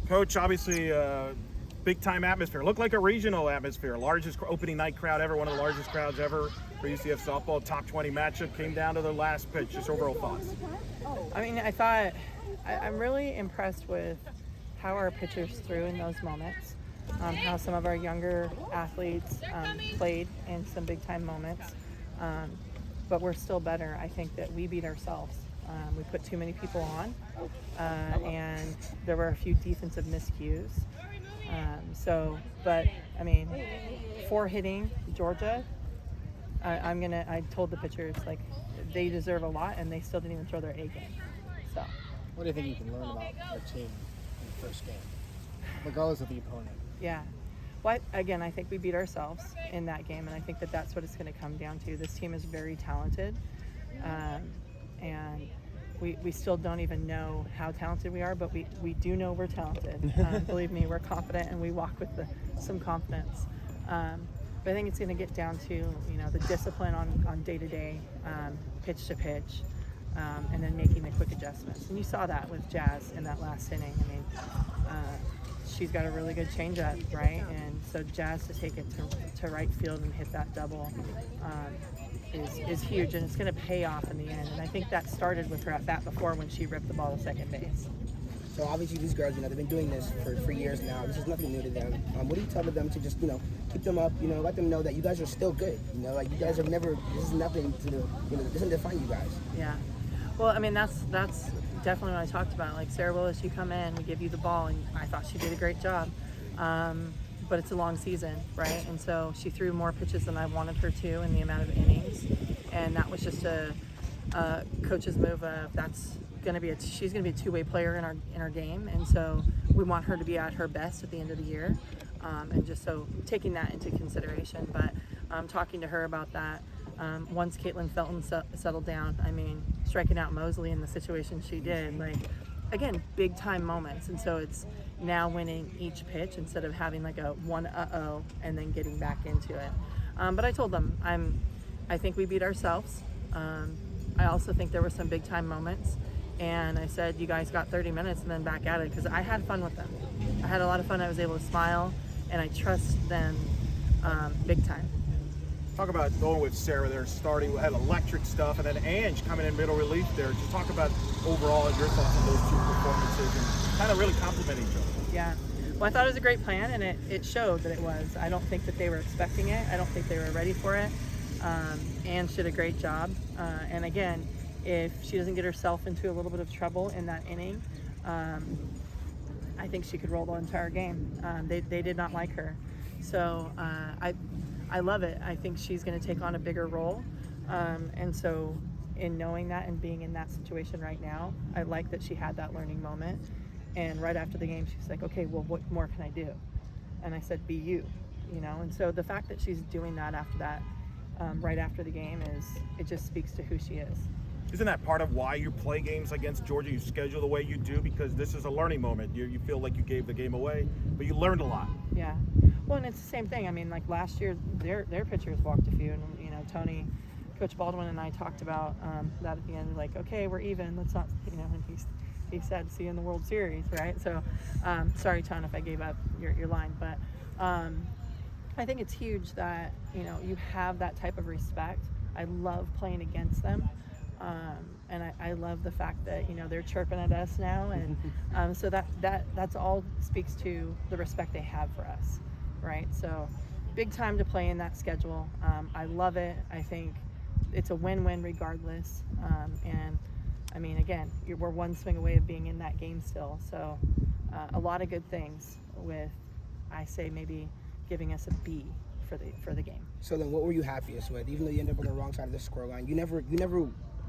Coach, obviously, big-time atmosphere. Looked like a regional atmosphere. Largest opening night crowd ever, one of the largest crowds ever for UCF Softball. Top 20 matchup came down to the last pitch. Just overall thoughts. I mean, I'm really impressed with how our pitchers threw in those moments, how some of our younger athletes played in some big-time moments. But we're still better. I think that we beat ourselves. We put too many people on, and there were a few defensive miscues. But I mean, for hitting Georgia, I told the pitchers, like, they deserve a lot, and they still didn't even throw their A game. So, what do you think you can learn about our team in the first game, regardless of the opponent? Yeah. Well, again, I think we beat ourselves in that game, and I think that that's what it's going to come down to. This team is very talented, and we still don't even know how talented we are, but we do know we're talented. Believe me, we're confident, and we walk with some confidence. But I think it's going to get down to, the discipline on day-to-day, pitch to pitch, and then making the quick adjustments. And you saw that with Jazz in that last inning. I mean, she's got a really good changeup, right? And so Jazz to take it to right field and hit that double is huge, and it's going to pay off in the end. And I think that started with her at bat before when she ripped the ball to second base. So obviously these girls, they've been doing this for years now. This is nothing new to them. What do you tell them to just, keep them up, let them know that you guys are still good. Like, you guys have never, this is nothing to, this doesn't define you guys. Yeah. Well, I mean, that's definitely what I talked about. Like, Sarah Willis, you come in, we give you the ball, and I thought she did a great job. But it's a long season, right? And so she threw more pitches than I wanted her to in the amount of innings. And that was just a coach's move of she's gonna be a two-way player in our game, and so we want her to be at her best at the end of the year, and just so taking that into consideration. But talking to her about that, once Caitlin Felton settled down, I mean, striking out Mosley in the situation she did, like, again, big time moments, and so it's now winning each pitch instead of having like a one and then getting back into it. But I told them I think we beat ourselves. I also think there were some big time moments. And I said, you guys got 30 minutes and then back at it, because I had fun with them. I had a lot of fun. I was able to smile, and I trust them big time. Talk about going with Sarah there, starting, had electric stuff, and then Ange coming in middle relief there. Just talk about overall your thoughts on those two performances and kind of really complement each other. Yeah. Well, I thought it was a great plan, and it showed that it was. I don't think that they were expecting it. I don't think they were ready for it. Ange did a great job. And again, if she doesn't get herself into a little bit of trouble in that inning, I think she could roll the entire game. They did not like her. So I love it. I think she's going to take on a bigger role. And so in knowing that and being in that situation right now, I like that she had that learning moment. And right after the game, she was like, okay, well, what more can I do? And I said, be you, And so the fact that she's doing that after that, right after the game, it just speaks to who she is. Isn't that part of why you play games against Georgia? You schedule the way you do because this is a learning moment. You feel like you gave the game away, but you learned a lot. Yeah. Well, and it's the same thing. I mean, like last year, their pitchers walked a few, and Tony, Coach Baldwin, and I talked about that at the end. Like, okay, we're even. Let's not, and he said, "See you in the World Series," right? So, sorry, Tony, if I gave up your line, but I think it's huge that you have that type of respect. I love playing against them. And I love the fact that they're chirping at us now, and so that's all speaks to the respect they have for us, right? So big time to play in that schedule. I love it. I think it's a win-win regardless. And I mean, again, we're one swing away of being in that game still. So a lot of good things with, I say, maybe giving us a B for the game. So then, what were you happiest with? Even though you end up on the wrong side of the scoreline, you never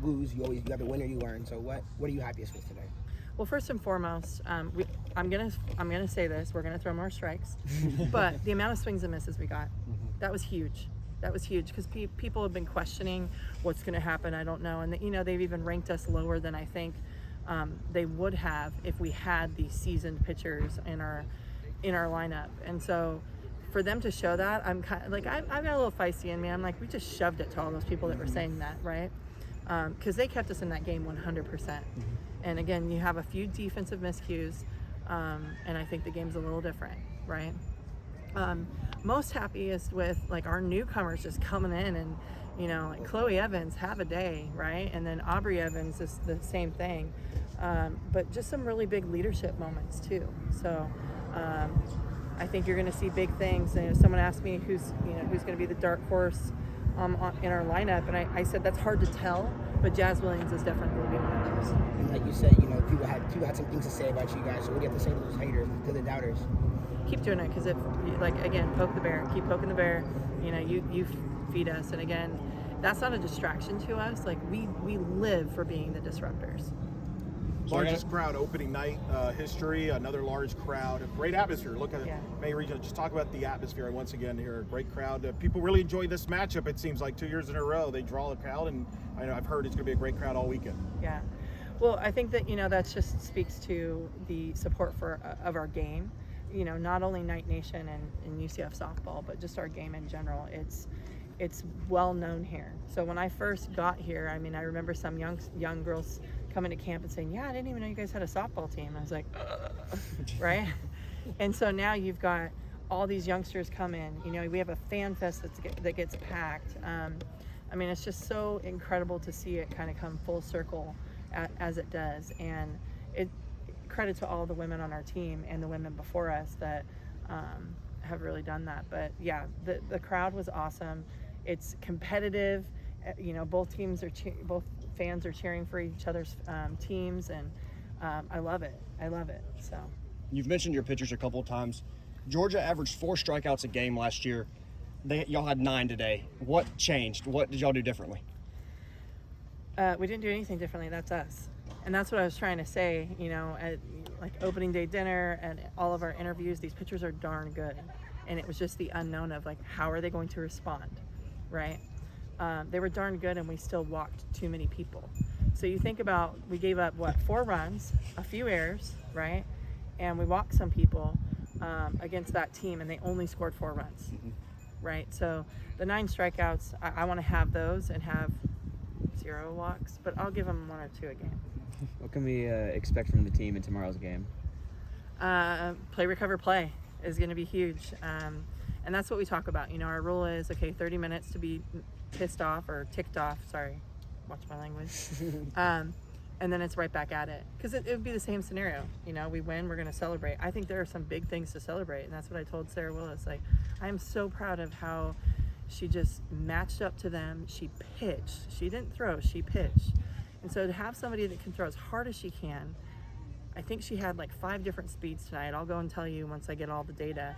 lose. You have a win or you learn. So what are you happiest with today? Well, first and foremost, I'm gonna say this: we're gonna throw more strikes, but the amount of swings and misses we got, that was huge. That was huge because people have been questioning what's going to happen. I don't know, and they've even ranked us lower than I think they would have if we had these seasoned pitchers in our lineup. And so, for them to show that, I'm kind of like I've got a little feisty in me. I'm like, we just shoved it to all those people that were saying that, right? Because they kept us in that game 100%. And again, you have a few defensive miscues, And I think the game's a little different, right? Most happiest with like our newcomers just coming in and, you know, like Chloe Evans, have a day, right? And then Aubrey Evans is the same thing. But just some really big leadership moments too. So I think you're going to see big things. And someone asked me who's going to be the dark horse in our lineup, and I said that's hard to tell, but Jazz Williams is definitely going to be one of those. And like you said, you know, people had some things to say about you guys. So what do you have to say to those haters, to the doubters? Keep doing it, because if, like, again, poke the bear, keep poking the bear. You know, you feed us, and again, that's not a distraction to us. Like we live for being the disruptors. Largest crowd opening night history, another large crowd, a great atmosphere. Look at May Region. Just talk about the atmosphere once again here. A great crowd. People really enjoy this matchup. It seems like 2 years in a row they draw a crowd, and I know I've heard it's going to be a great crowd all weekend. Yeah, well, I think that that just speaks to the support of our game. You know, not only Night Nation and UCF Softball, but just our game in general. It's well known here. So when I first got here, I mean, I remember some young girls coming to camp and saying, "Yeah, I didn't even know you guys had a softball team." I was like, right? And so now you've got all these youngsters come in. You know, we have a fan fest that gets packed. I mean, it's just so incredible to see it kind of come full circle as it does. And credit to all the women on our team and the women before us that have really done that. But yeah, the crowd was awesome. It's competitive. You know, both fans are cheering for each other's teams, and I love it. So you've mentioned your pitchers a couple of times. Georgia averaged 4 strikeouts a game last year. Y'all had 9 today. What changed? What did y'all do differently? We didn't do anything differently. That's us. And that's what I was trying to say, you know, at like opening day dinner and all of our interviews, these pitchers are darn good. And it was just the unknown of like, how are they going to respond, right? They were darn good, and we still walked too many people. So you think about, we gave up, 4 runs, a few errors, right? And we walked some people against that team, and they only scored 4 runs, right? So the 9 strikeouts, I want to have those and have 0 walks, but I'll give them 1 or 2 a game. What can we expect from the team in tomorrow's game? Play, recover, play is going to be huge. And that's what we talk about. You know, our rule is, okay, 30 minutes to be pissed off or ticked off. Sorry, watch my language. And then it's right back at it. Because it would be the same scenario. You know, we win, we're going to celebrate. I think there are some big things to celebrate. And that's what I told Sarah Willis. Like, I am so proud of how she just matched up to them. She pitched. She didn't throw, she pitched. And so to have somebody that can throw as hard as she can, I think she had like 5 different speeds tonight. I'll go and tell you once I get all the data.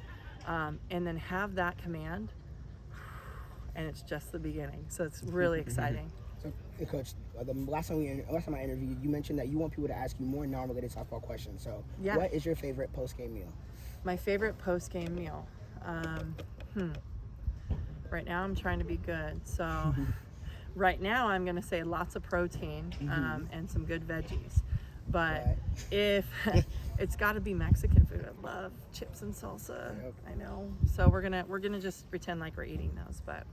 And then have that command, and it's just the beginning. So it's really exciting. So, Coach, the last time I interviewed you, you mentioned that you want people to ask you more non-related softball questions. So what is your favorite post-game meal? My favorite post-game meal? Right now I'm trying to be good. So right now I'm going to say lots of protein and some good veggies. But if it's got to be Mexican food, I love chips and salsa. I know. So we're gonna just pretend like we're eating those. But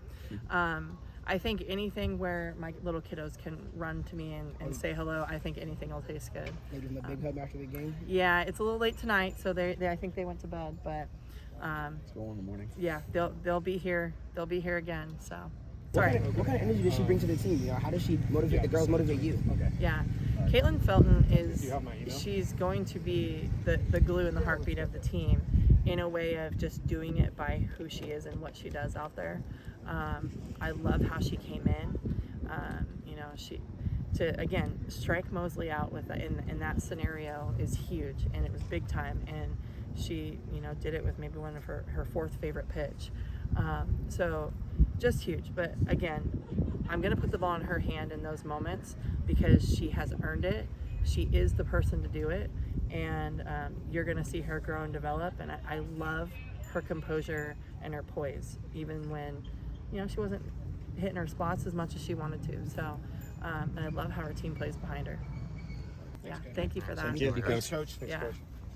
I think anything where my little kiddos can run to me and say hello, I think anything will taste good. Maybe in the big hub after the game. Yeah, it's a little late tonight, so I think they went to bed. But it's going in the morning. Yeah, they'll be here. They'll be here again. So. What kind of energy does she bring to the team? You know, how does she motivate the girls? Motivate you? Okay. Yeah, Caitlin Felton she's going to be the glue and the heartbeat of the team, in a way of just doing it by who she is and what she does out there. I love how she came in. You know, to again strike Mosley out in that scenario is huge, and it was big time. And she did it with maybe one of her 4th favorite pitch. So just huge. But again, I'm going to put the ball in her hand in those moments because she has earned it. She is the person to do it. And you're going to see her grow and develop. And I love her composure and her poise, even when, she wasn't hitting her spots as much as she wanted to. So, and I love how her team plays behind her. Yeah, thank you for that. Thank you, Coach. Yeah.